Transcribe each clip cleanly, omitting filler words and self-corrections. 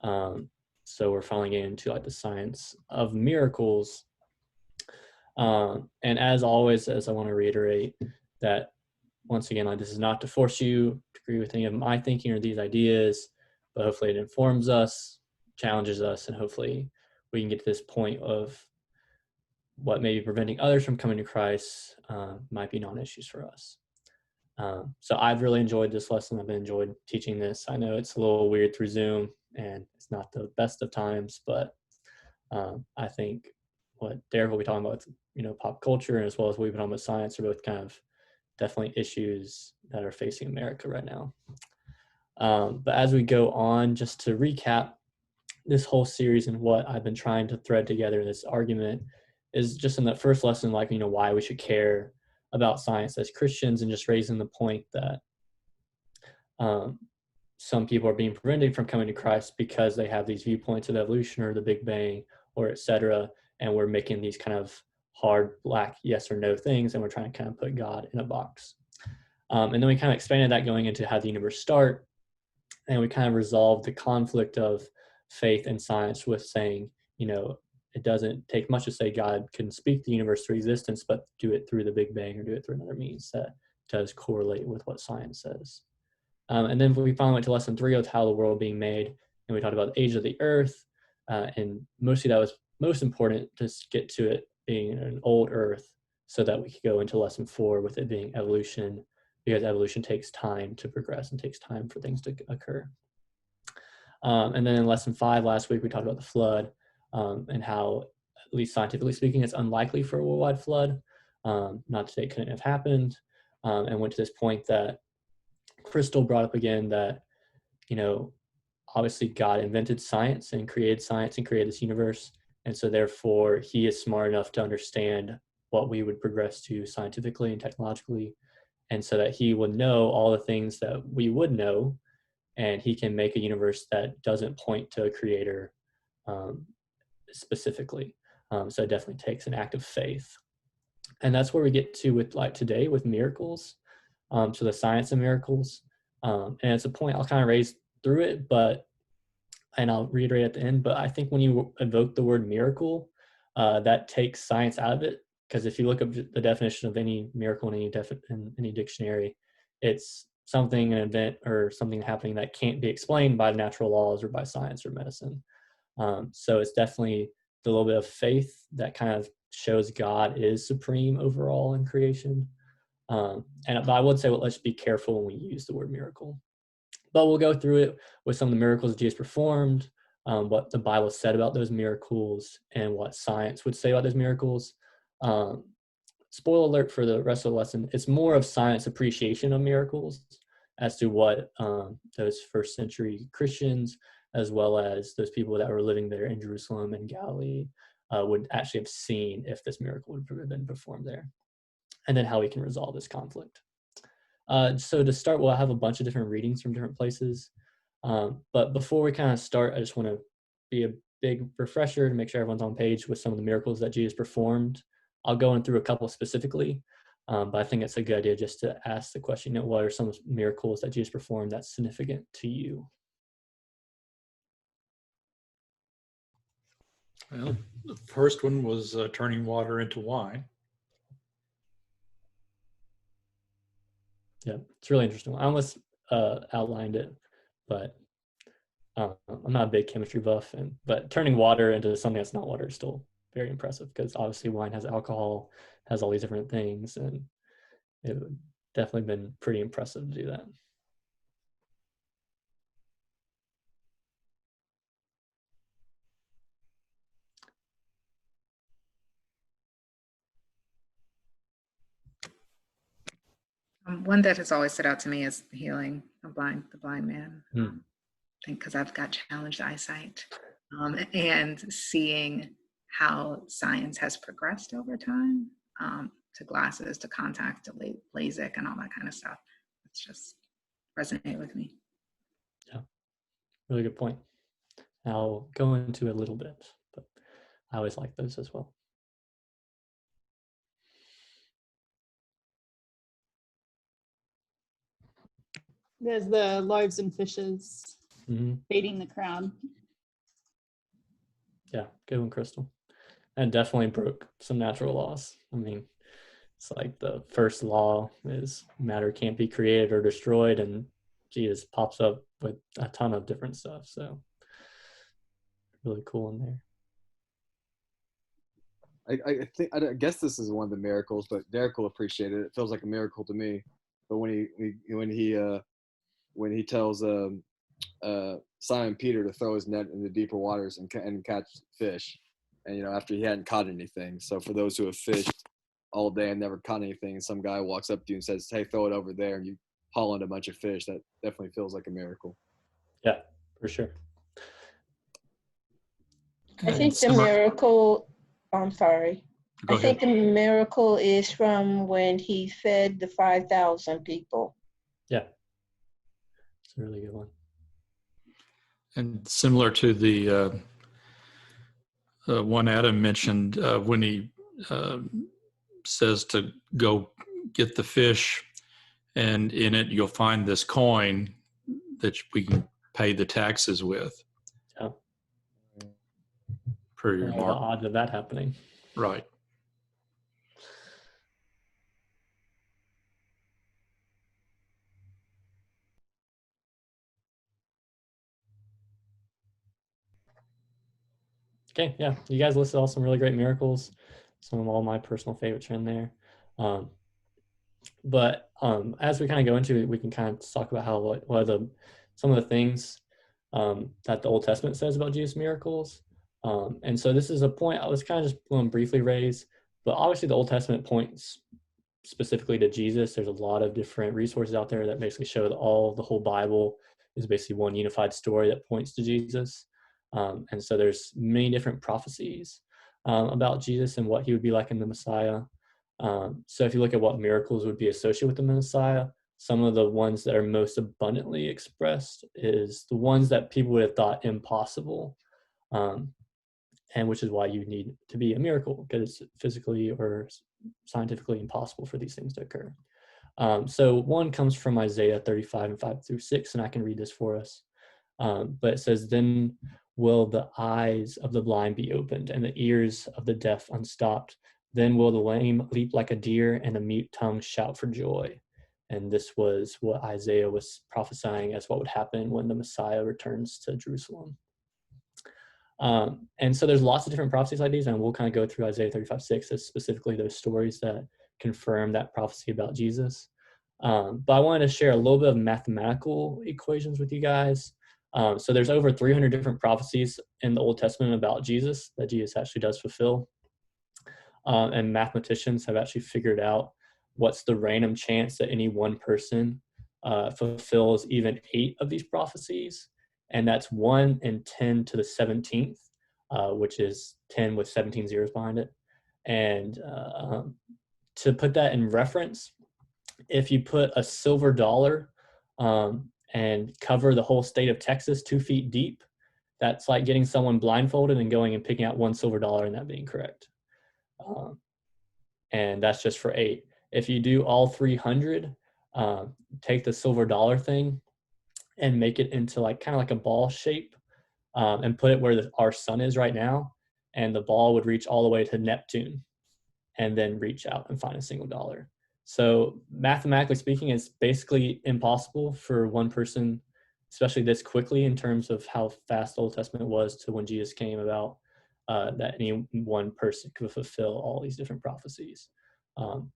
So we're finally getting into like the science of miracles. And as always, as I want to reiterate that once again, like this is not to force you to agree with any of my thinking or these ideas, but hopefully it informs us, challenges us, and hopefully we can get to this point of what may be preventing others from coming to Christ might be non-issues for us. So I've really enjoyed this lesson. I've enjoyed teaching this. I know it's a little weird through Zoom and it's not the best of times, but I think what Derek will be talking about, pop culture, and as well as we've been talking about science, are both kind of definitely issues that are facing America right now. But as we go on, just to recap this whole series and what I've been trying to thread together in this argument is just in that first lesson, like, why we should care about science as Christians, and just raising the point that some people are being prevented from coming to Christ because they have these viewpoints of evolution or the Big Bang or etc. And we're making these kind of hard, black, yes or no things, and we're trying to kind of put God in a box. And then we kind of expanded that going into how the universe started, and we kind of resolved the conflict of faith and science with saying, it doesn't take much to say God can speak the universe to existence, but do it through the Big Bang or do it through another means that does correlate with what science says. And then we finally went to lesson 3 of how the world being made, and we talked about the age of the earth, and mostly that was most important to get to it being an old earth so that we could go into lesson 4 with it being evolution, because evolution takes time to progress and takes time for things to occur. And then in lesson 5 last week, we talked about the flood, and how, at least scientifically speaking, it's unlikely for a worldwide flood. Not to say it couldn't have happened, and went to this point that Crystal brought up again, that, obviously God invented science and created this universe. And so therefore he is smart enough to understand what we would progress to scientifically and technologically. And so that he would know all the things that we would know, and he can make a universe that doesn't point to a creator specifically. So it definitely takes an act of faith. And that's where we get to with like today with miracles. So the science of miracles. And it's a point I'll kind of raise through it, and I'll reiterate at the end, but I think when you evoke the word miracle, that takes science out of it. Because if you look up the definition of any miracle in any dictionary, it's something, an event or something happening that can't be explained by natural laws or by science or medicine. So it's definitely the little bit of faith that kind of shows God is supreme overall in creation. But I would say, well, let's be careful when we use the word miracle. But we'll go through it with some of the miracles that Jesus performed, what the Bible said about those miracles, and what science would say about those miracles. Spoiler alert for the rest of the lesson, it's more of science appreciation of miracles as to what those first century Christians, as well as those people that were living there in Jerusalem and Galilee, would actually have seen if this miracle would have been performed there. And then how we can resolve this conflict. So to start, we'll have a bunch of different readings from different places. But before we kind of start, I just want to be a big refresher to make sure everyone's on page with some of the miracles that Jesus performed. I'll go in through a couple specifically, but I think it's a good idea just to ask the question, what are some miracles that Jesus performed that's significant to you? Well, the first one was turning water into wine. Yeah, it's really interesting. I almost outlined it, but I'm not a big chemistry buff, but turning water into something that's not water is still very impressive, because obviously wine has alcohol, has all these different things, and it would definitely been pretty impressive to do that. One that has always stood out to me is healing the blind man. I think because I've got challenged eyesight, and seeing how science has progressed over time, to glasses, to contact, to LASIK, and all that kind of stuff. It's just resonate with me. Yeah, really good point. I'll go into it a little bit, but I always like those as well. There's the loaves and fishes feeding the crowd. Yeah, good one, Crystal. And definitely broke some natural laws. I mean, it's like the first law is matter can't be created or destroyed, and Jesus pops up with a ton of different stuff. So really cool in there. I guess this is one of the miracles, but Derek will appreciate it. It feels like a miracle to me. But when he tells Simon Peter to throw his net in the deeper waters and catch fish, and after he hadn't caught anything. So for those who have fished all day and never caught anything, and some guy walks up to you and says, "Hey, throw it over there," and you haul in a bunch of fish, that definitely feels like a miracle. Yeah, for sure. I think the miracle, I'm sorry. Go I think ahead. the miracle is from when he fed the 5,000 people. Yeah, it's a really good one. And similar to the one Adam mentioned, when he says to go get the fish, and in it you'll find this coin that we can pay the taxes with. Yeah. Pretty What are the remarkable. odds of that happening? Right. Okay, yeah, you guys listed all some really great miracles. Some of all my personal favorites are in there. But as we kind of go into it, we can kind of talk about how what are some of the things that the Old Testament says about Jesus' miracles. And so this is a point I was kind of just going to briefly raise, but obviously the Old Testament points specifically to Jesus. There's a lot of different resources out there that basically show that the whole Bible is basically one unified story that points to Jesus. And so there's many different prophecies about Jesus and what he would be like in the Messiah. So if you look at what miracles would be associated with the Messiah, some of the ones that are most abundantly expressed is the ones that people would have thought impossible, and which is why you need to be a miracle, because it's physically or scientifically impossible for these things to occur. So one comes from Isaiah 35 and 5 through 6, and I can read this for us. But it says, "Then will the eyes of the blind be opened and the ears of the deaf unstopped. Then will the lame leap like a deer and the mute tongue shout for joy." And this was what Isaiah was prophesying as what would happen when the Messiah returns to Jerusalem. And so there's lots of different prophecies like these, and we'll kind of go through Isaiah 35:6 as specifically those stories that confirm that prophecy about Jesus. But I wanted to share a little bit of mathematical equations with you guys. So there's over 300 different prophecies in the Old Testament about Jesus that Jesus actually does fulfill. And mathematicians have actually figured out what's the random chance that any one person fulfills even 8 of these prophecies. And that's 1 in 10 to the 17th, which is 10 with 17 zeros behind it. And to put that in reference, if you put a silver dollar and cover the whole state of Texas 2 feet deep, that's like getting someone blindfolded and going and picking out 1 silver dollar and that being correct. And that's just for 8. If you do all 300, take the silver dollar thing and make it into kind of like a ball shape, and put it where our sun is right now, and the ball would reach all the way to Neptune and then reach out and find a single dollar. So mathematically speaking, it's basically impossible for one person, especially this quickly in terms of how fast the Old Testament was to when Jesus came about, that any one person could fulfill all these different prophecies,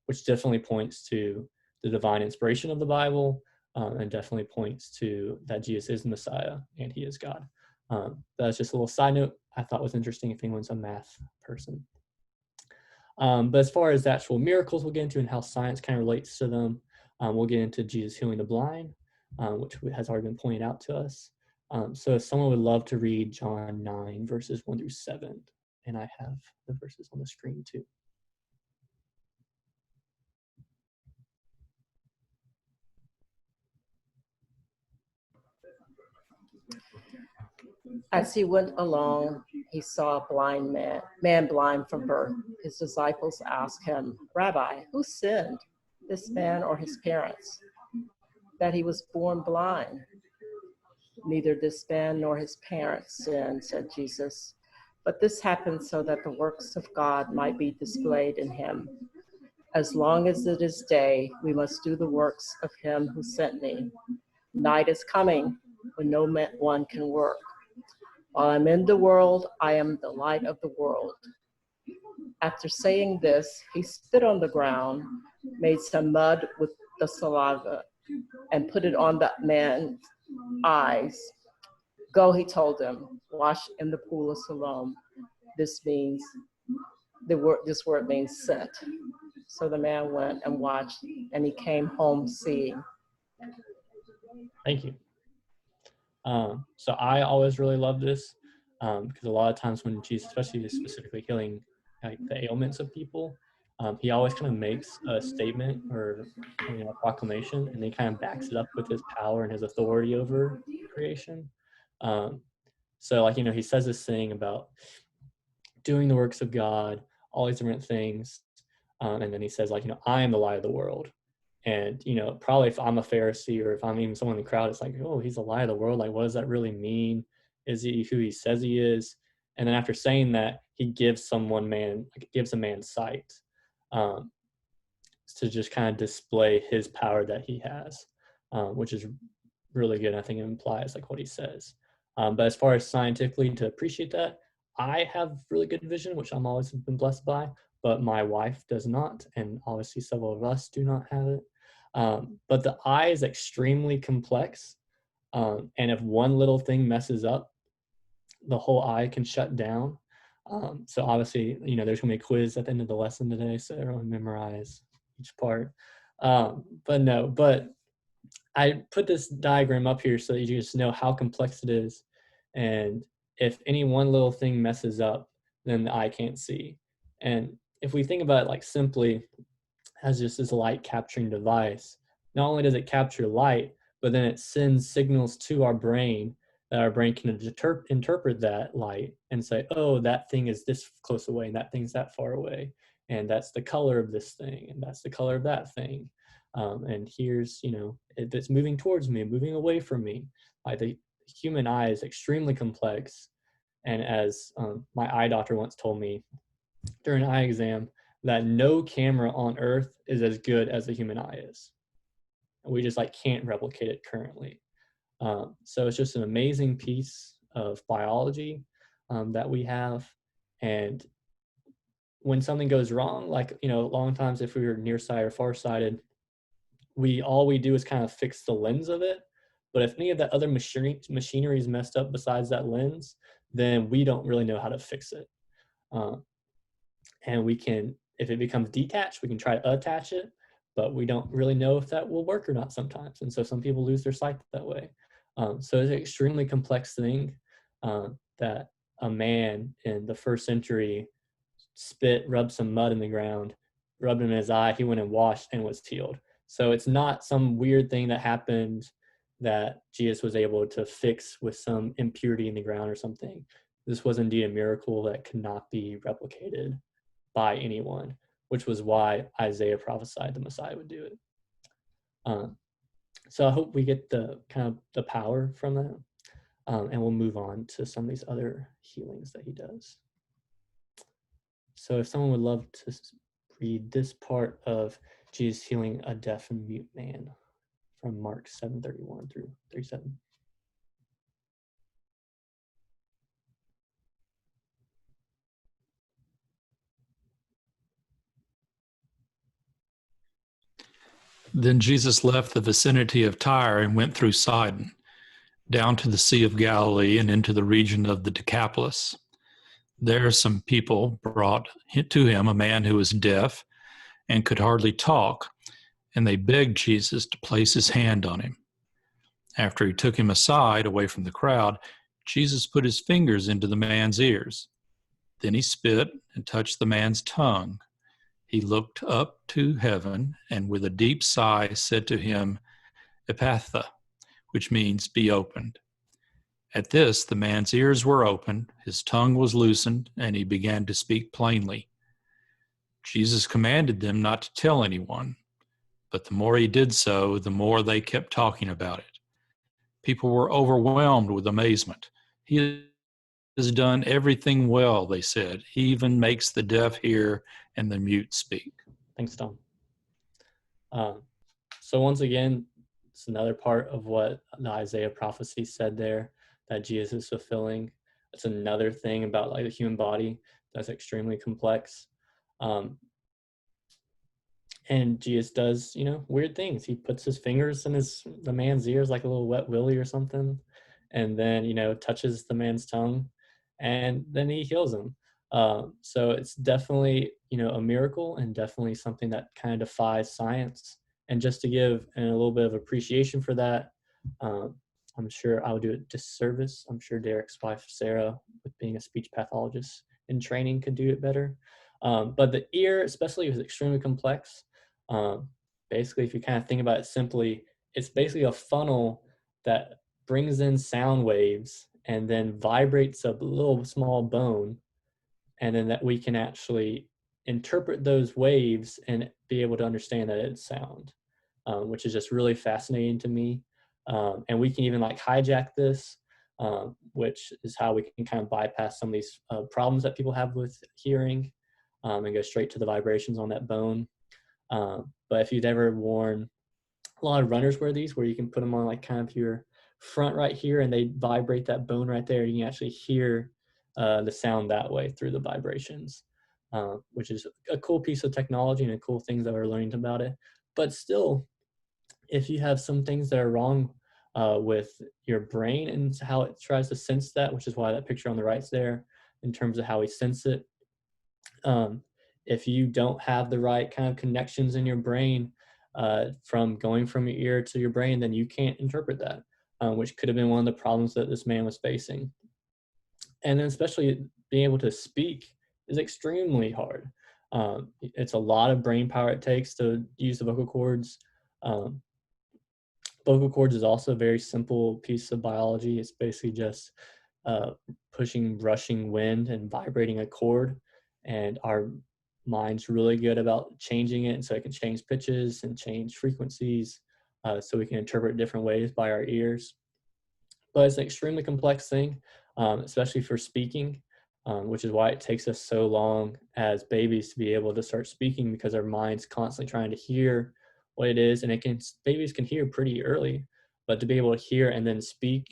which definitely points to the divine inspiration of the Bible, and definitely points to that Jesus is the Messiah and he is God. That's just a little side note I thought was interesting if anyone's a math person. But as far as the actual miracles we'll get into and how science kind of relates to them, we'll get into Jesus healing the blind, which has already been pointed out to us. So if someone would love to read John 9, verses 1 through 7, and I have the verses on the screen too. As he went along, he saw a blind man blind from birth. His disciples asked him, "Rabbi, who sinned, this man or his parents, that he was born blind?" "Neither this man nor his parents sinned," said Jesus, But this happened so that the works of God might be displayed in him. As long as it is day, we must do the works of him who sent me. Night is coming when no one can work. While I'm in the world, I am the light of the world. After saying this, he spit on the ground, made some mud with the saliva, and put it on the man's eyes. Go, he told him, wash in the pool of Siloam. This word means sent. So the man went and watched, and he came home seeing. Thank you. So I always really love this because a lot of times when Jesus, especially specifically healing like the ailments of people, he always kind of makes a statement or a proclamation, and he kind of backs it up with his power and his authority over creation. So like, he says this thing about doing the works of God, all these different things. And then he says like, I am the light of the world. And, probably if I'm a Pharisee or if I'm even someone in the crowd, it's like, oh, he's the light of the world. Like, what does that really mean? Is he who he says he is? And then after saying that, he gives a man sight to just kind of display his power that he has, which is really good. I think it implies like what he says. But as far as scientifically to appreciate that, I have really good vision, which I'm always been blessed by, but my wife does not, and obviously several of us do not have it. But the eye is extremely complex, and if one little thing messes up, the whole eye can shut down. So obviously, there's gonna be a quiz at the end of the lesson today, so everyone memorize each part. But I put this diagram up here so that you just know how complex it is, and if any one little thing messes up, then the eye can't see. And if we think about it like simply as just this light capturing device, not only does it capture light, but then it sends signals to our brain that our brain can interpret that light and say, oh, that thing is this close away and that thing's that far away. And that's the color of this thing and that's the color of that thing. And here's, if it's moving towards me, moving away from me. Like the human eye is extremely complex. And as my eye doctor once told me during an eye exam, that no camera on earth is as good as the human eye is. We just can't replicate it currently. So it's just an amazing piece of biology that we have. And when something goes wrong, long times if we were nearsighted or farsighted, all we do is kind of fix the lens of it. But if any of that other machinery is messed up besides that lens, then we don't really know how to fix it. And we can, if it becomes detached, we can try to attach it, but we don't really know if that will work or not sometimes. And so some people lose their sight that way. So it's an extremely complex thing that a man in the first century rubbed some mud in the ground, rubbed him in his eye, he went and washed and was healed. So it's not some weird thing that happened that Jesus was able to fix with some impurity in the ground or something. This was indeed a miracle that could not be replicated by anyone, which was why Isaiah prophesied the Messiah would do it. So I hope we get the kind of the power from that, and we'll move on to some of these other healings that he does. So if someone would love to read this part of Jesus healing a deaf and mute man from Mark 7:31 through 37. Then Jesus left the vicinity of Tyre and went through Sidon, down to the Sea of Galilee and into the region of the Decapolis. There some people brought to him a man who was deaf and could hardly talk, and they begged Jesus to place his hand on him. After he took him aside, away from the crowd, Jesus put his fingers into the man's ears. Then he spit and touched the man's tongue. He looked up to heaven and with a deep sigh said to him, Ephphatha, which means be opened. At this, the man's ears were opened, his tongue was loosened, and he began to speak plainly. Jesus commanded them not to tell anyone, but the more he did so, the more they kept talking about it. People were overwhelmed with amazement. He has done everything well, they said. He even makes the deaf hear and the mute speak. Thanks, Tom. So once again, it's another part of what the Isaiah prophecy said there, that Jesus is fulfilling. It's another thing about like the human body that's extremely complex. And Jesus does, weird things. He puts his fingers in the man's ears like a little wet willy or something, and then, touches the man's tongue, and then he heals him. So it's definitely, a miracle, and definitely something that kind of defies science. And just to give a little bit of appreciation for that, I'm sure I would do a disservice. I'm sure Derek's wife, Sarah, with being a speech pathologist in training, could do it better. But the ear, especially, is extremely complex. Basically, if you kind of think about it simply, it's basically a funnel that brings in sound waves and then vibrates a little small bone, and then that we can actually interpret those waves and be able to understand that it's sound, which is just really fascinating to me. And we can even like hijack this, which is how we can kind of bypass some of these problems that people have with hearing, and go straight to the vibrations on that bone. But if you've ever worn, a lot of runners wear these, where you can put them on like kind of your front right here, and they vibrate that bone right there. You can actually hear the sound that way through the vibrations, which is a cool piece of technology and a cool things that we're learning about it. But still, if you have some things that are wrong with your brain and how it tries to sense that, which is why that picture on the right's there in terms of how we sense it. If you don't have the right kind of connections in your brain from going from your ear to your brain, then you can't interpret that, which could have been one of the problems that this man was facing. And then especially being able to speak is extremely hard. It's a lot of brain power it takes to use the vocal cords. Vocal cords is also a very simple piece of biology. It's basically just pushing rushing wind and vibrating a cord, and our mind's really good about changing it, and so it can change pitches and change frequencies, so we can interpret different ways by our ears. But it's an extremely complex thing, especially for speaking, which is why it takes us so long as babies to be able to start speaking, because our mind's constantly trying to hear what it is, and babies can hear pretty early, but to be able to hear and then speak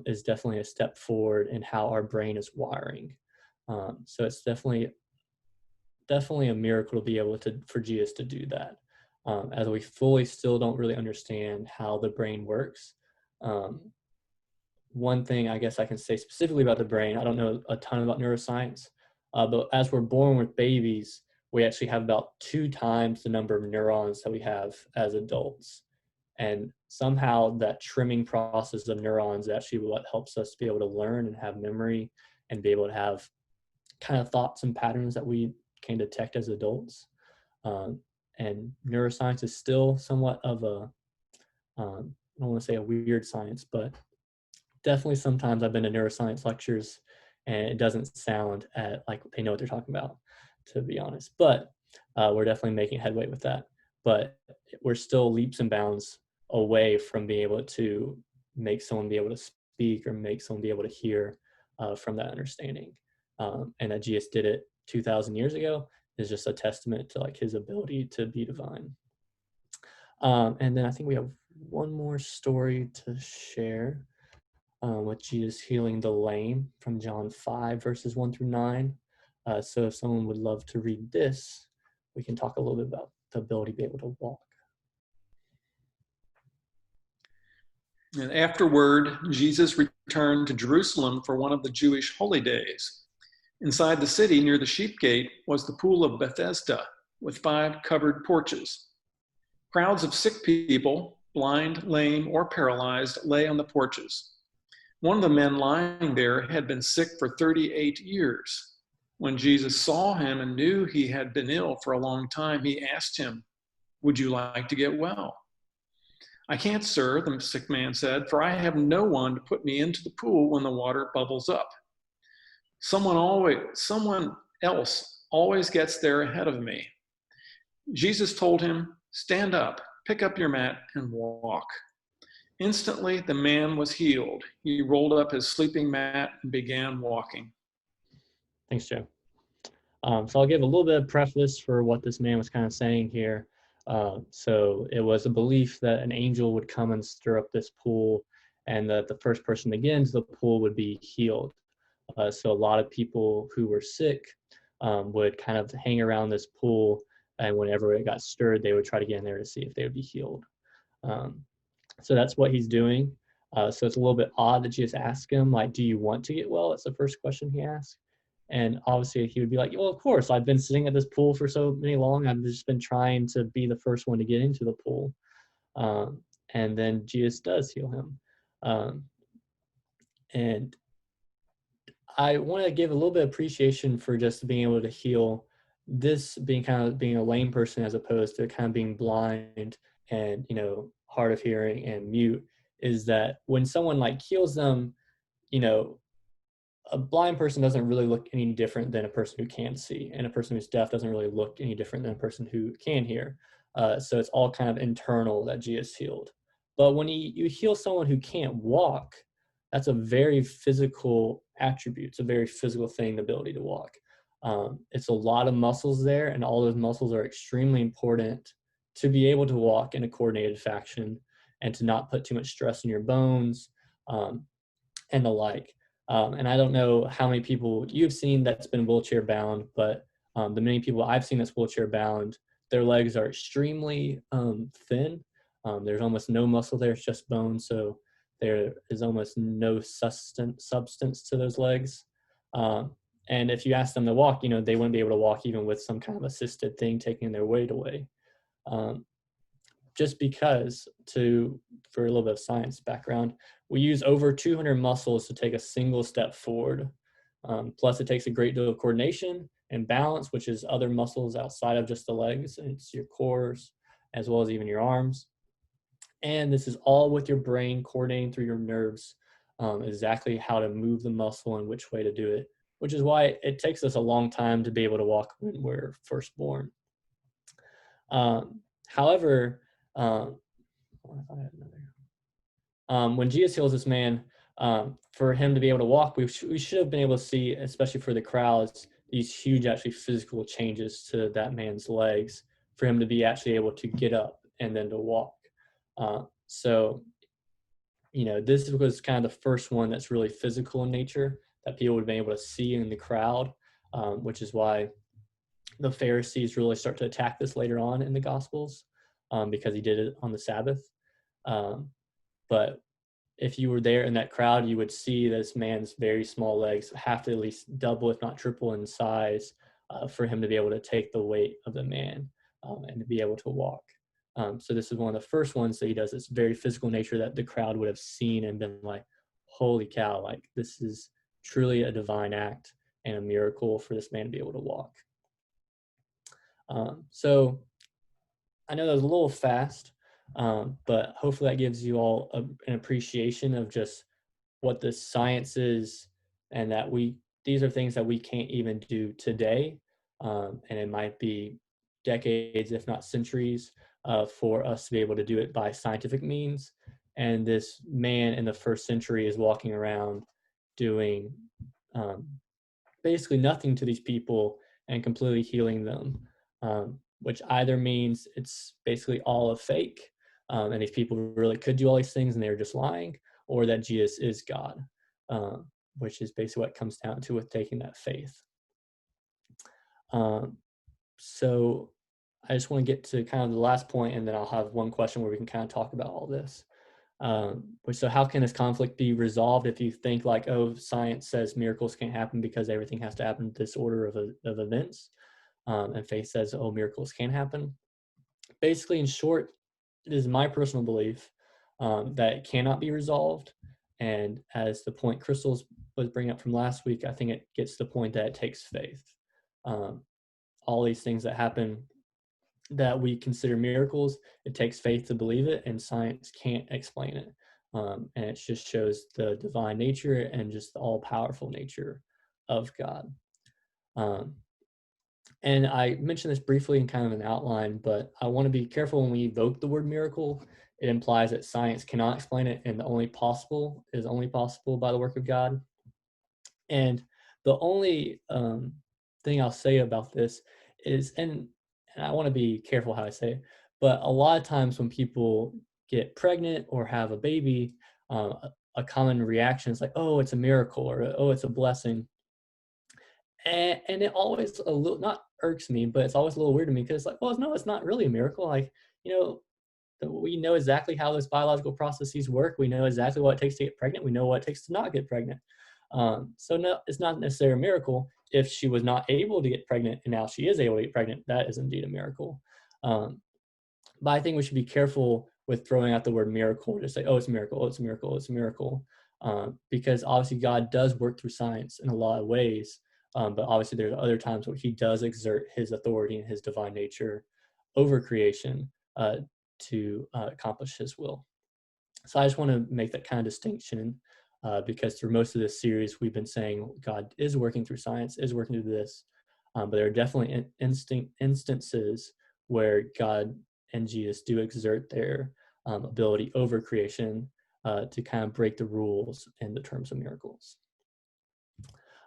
is definitely a step forward in how our brain is wiring. So it's definitely a miracle to be able for Jesus to do that, as we fully still don't really understand how the brain works. One thing I guess I can say specifically about the brain, I don't know a ton about neuroscience, but as we're born with babies, we actually have about 2 times the number of neurons that we have as adults. And somehow that trimming process of neurons is actually what helps us be able to learn and have memory and be able to have kind of thoughts and patterns that we can detect as adults. And neuroscience is still somewhat of I don't want to say a weird science, but definitely sometimes I've been to neuroscience lectures and it doesn't sound like they know what they're talking about, to be honest. But we're definitely making headway with that. But we're still leaps and bounds away from being able to make someone be able to speak or make someone be able to hear from that understanding. And that Jesus did it 2,000 years ago is just a testament to like his ability to be divine. And then I think we have one more story to share, with Jesus healing the lame from John 5 verses 1 through 9. So if someone would love to read this, we can talk a little bit about the ability to be able to walk. And afterward, Jesus returned to Jerusalem for one of the Jewish holy days. Inside the city, near the sheep gate, was the pool of Bethesda, with 5 covered porches. Crowds of sick people, blind, lame, or paralyzed, lay on the porches. One of the men lying there had been sick for 38 years. When Jesus saw him and knew he had been ill for a long time, he asked him, "Would you like to get well?" "I can't, sir," the sick man said, "for I have no one to put me into the pool when the water bubbles up. Someone else always gets there ahead of me." Jesus told him, "Stand up, pick up your mat, and walk." Instantly, the man was healed. He rolled up his sleeping mat and began walking. Thanks, Joe. So I'll give a little bit of preface for what this man was kind of saying here. So it was a belief that an angel would come and stir up this pool, and that the first person to get into the pool would be healed. So a lot of people who were sick would kind of hang around this pool, and whenever it got stirred, they would try to get in there to see if they would be healed. So that's what he's doing. So it's a little bit odd that Jesus asked him, like, do you want to get well? That's the first question he asked. And obviously he would be like, well, of course, I've been sitting at this pool for so many long. I've just been trying to be the first one to get into the pool. And then Jesus does heal him. And I want to give a little bit of appreciation for just being able to heal this, being a lame person as opposed to kind of being blind and, hard of hearing and mute, is that when someone like heals them, a blind person doesn't really look any different than a person who can see, and a person who's deaf doesn't really look any different than a person who can hear. So it's all kind of internal that Jesus healed. But when you heal someone who can't walk, that's a very physical attribute. It's a very physical thing, the ability to walk. It's a lot of muscles there, and all those muscles are extremely important to be able to walk in a coordinated fashion and to not put too much stress on your bones and the like. And I don't know how many people you've seen that's been wheelchair bound, but the many people I've seen that's wheelchair bound, their legs are extremely thin. There's almost no muscle there, it's just bone. So there is almost no substance to those legs. And if you ask them to walk, they wouldn't be able to walk even with some kind of assisted thing taking their weight away. Just because, for a little bit of science background, we use over 200 muscles to take a single step forward. Plus it takes a great deal of coordination and balance, which is other muscles outside of just the legs. It's your cores, as well as even your arms. And this is all with your brain coordinating through your nerves, exactly how to move the muscle and which way to do it, which is why it takes us a long time to be able to walk when we're first born. However, when Jesus heals this man, for him to be able to walk, we should have been able to see, especially for the crowds, these huge actually physical changes to that man's legs for him to be actually able to get up and then to walk. So this was kind of the first one that's really physical in nature that people would have been able to see in the crowd, which is why the Pharisees really start to attack this later on in the Gospels, because he did it on the Sabbath. But if you were there in that crowd, you would see this man's very small legs have to at least double, if not triple in size, for him to be able to take the weight of the man and to be able to walk. So this is one of the first ones that he does. It's very physical nature that the crowd would have seen and been like, holy cow, like this is truly a divine act and a miracle for this man to be able to walk. So I know that was a little fast, but hopefully that gives you all an appreciation of just what the science is, and that these are things that we can't even do today, and it might be decades, if not centuries, for us to be able to do it by scientific means. And this man in the first century is walking around doing basically nothing to these people and completely healing them, which either means it's basically all a fake, and these people really could do all these things and they're just lying, or that Jesus is God, which is basically what it comes down to with taking that faith. So I just want to get to kind of the last point, and then I'll have one question where we can kind of talk about all this. So how can this conflict be resolved if you think like, oh, science says miracles can't happen because everything has to happen in this order of events, and faith says, oh, miracles can happen? Basically, in short, it is my personal belief that it cannot be resolved. And as the point Crystal was bringing up from last week, I think it gets to the point that it takes faith. All these things that happen that we consider miracles, it takes faith to believe it, and science can't explain it. And it just shows the divine nature and just the all-powerful nature of God. And I mentioned this briefly in kind of an outline, but I want to be careful when we evoke the word miracle, it implies that science cannot explain it, and the only possible is only possible by the work of God. And the only thing I'll say about this is, and I want to be careful how I say it, but a lot of times when people get pregnant or have a baby, a common reaction is like, oh, it's a miracle, or oh, it's a blessing. And it always a little, not irks me, but it's always a little weird to me because it's like, well, no, it's not really a miracle. Like, you know, we know exactly how those biological processes work. We know exactly what it takes to get pregnant. We know what it takes to not get pregnant. So no, it's not necessarily a miracle. If she was not able to get pregnant and now she is able to get pregnant, that is indeed a miracle. But I think we should be careful with throwing out the word miracle, just say, oh, it's a miracle, oh, it's a miracle, it's a miracle. Because obviously God does work through science in a lot of ways. But obviously there's other times where he does exert his authority and his divine nature over creation to accomplish his will. So I just want to make that kind of distinction because through most of this series, we've been saying God is working through science, is working through this, but there are definitely instances where God and Jesus do exert their ability over creation to kind of break the rules in the terms of miracles.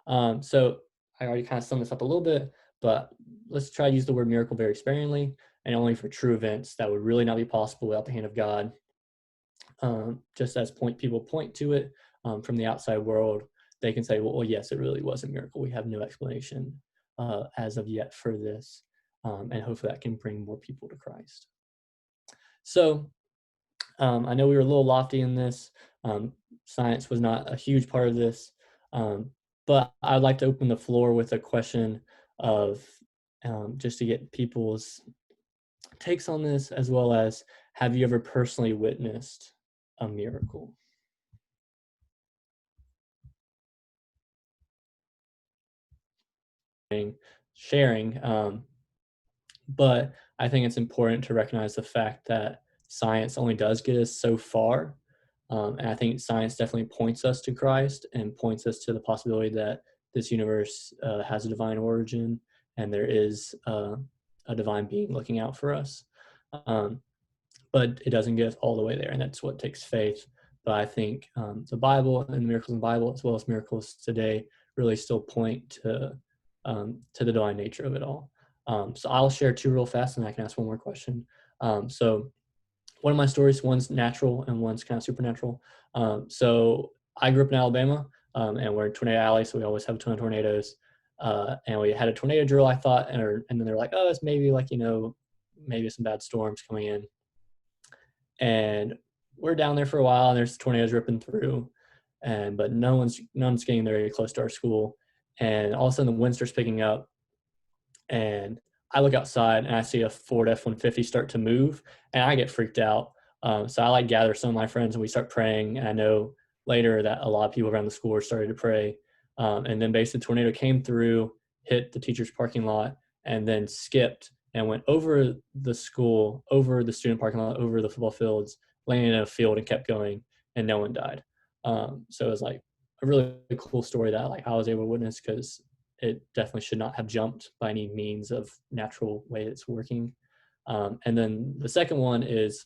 So I already kind of summed this up a little bit, but let's try to use the word miracle very sparingly and only for true events that would really not be possible without the hand of God. Just as people point to it from the outside world, they can say, well, yes, it really was a miracle. We have no explanation as of yet for this. And hopefully that can bring more people to Christ. So I know we were a little lofty in this. Science was not a huge part of this. But I'd like to open the floor with a question of just to get people's takes on this, as well as have you ever personally witnessed a miracle? Sharing, but I think it's important to recognize the fact that science only does get us so far. And I think science definitely points us to Christ and points us to the possibility that this universe has a divine origin and there is a divine being looking out for us. But it doesn't get us all the way there, and that's what takes faith. But I think the Bible and the miracles in the Bible, as well as miracles today, really still point to the divine nature of it all. So I'll share two real fast, and I can ask one more question. So one of my stories, one's natural and one's kind of supernatural. So I grew up in Alabama, and we're in Tornado Alley, so we always have a ton of tornadoes. And we had a tornado drill, I thought, and then they're like, oh, it's maybe like, maybe some bad storms coming in. And we're down there for a while, and there's tornadoes ripping through, but no one's getting very close to our school. And all of a sudden, the wind starts picking up, and I look outside, and I see a Ford F-150 start to move, and I get freaked out. So I gather some of my friends, and we start praying. And I know later that a lot of people around the school started to pray. And then basically, the tornado came through, hit the teacher's parking lot, and then skipped and went over the school, over the student parking lot, over the football fields, landed in a field and kept going, and no one died. So it was like a really cool story that I was able to witness, because it definitely should not have jumped by any means of natural way it's working. And then the second one is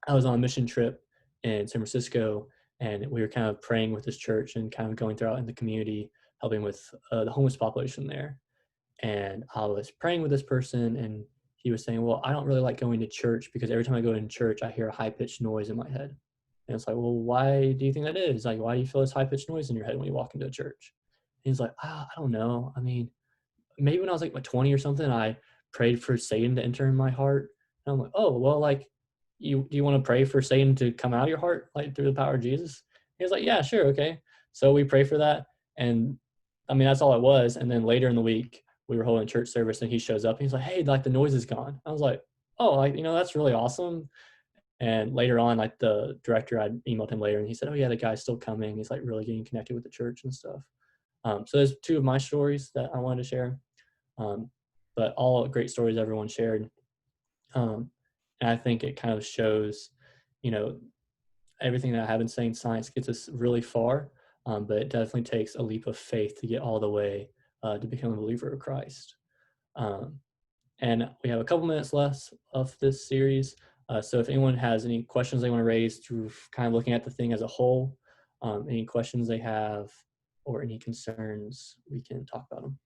I was on a mission trip in San Francisco, and we were kind of praying with this church and kind of going throughout in the community, helping with the homeless population there. And I was praying with this person, and he was saying, well, I don't really like going to church because every time I go in church, I hear a high-pitched noise in my head. And it's like, well, why do you think that is? Like, why do you feel this high-pitched noise in your head when you walk into a church? And he's like, I don't know. I mean, maybe when I was like 20 or something, I prayed for Satan to enter in my heart. And I'm like, oh, well, like, do you want to pray for Satan to come out of your heart, like through the power of Jesus? He was like, yeah, sure, okay. So we pray for that. And I mean, that's all it was. And then later in the week, we were holding church service, and he shows up, and he's like, hey, like the noise is gone. I was like, oh, like, that's really awesome. And later on, like the director, I emailed him later, and he said, oh yeah, the guy's still coming. He's like really getting connected with the church and stuff. So there's two of my stories that I wanted to share, but all great stories everyone shared. And I think it kind of shows, everything that I have been saying, science gets us really far, but it definitely takes a leap of faith to get all the way to become a believer of Christ. And we have a couple minutes left of this series. So if anyone has any questions they want to raise through kind of looking at the thing as a whole, any questions they have or any concerns, we can talk about them.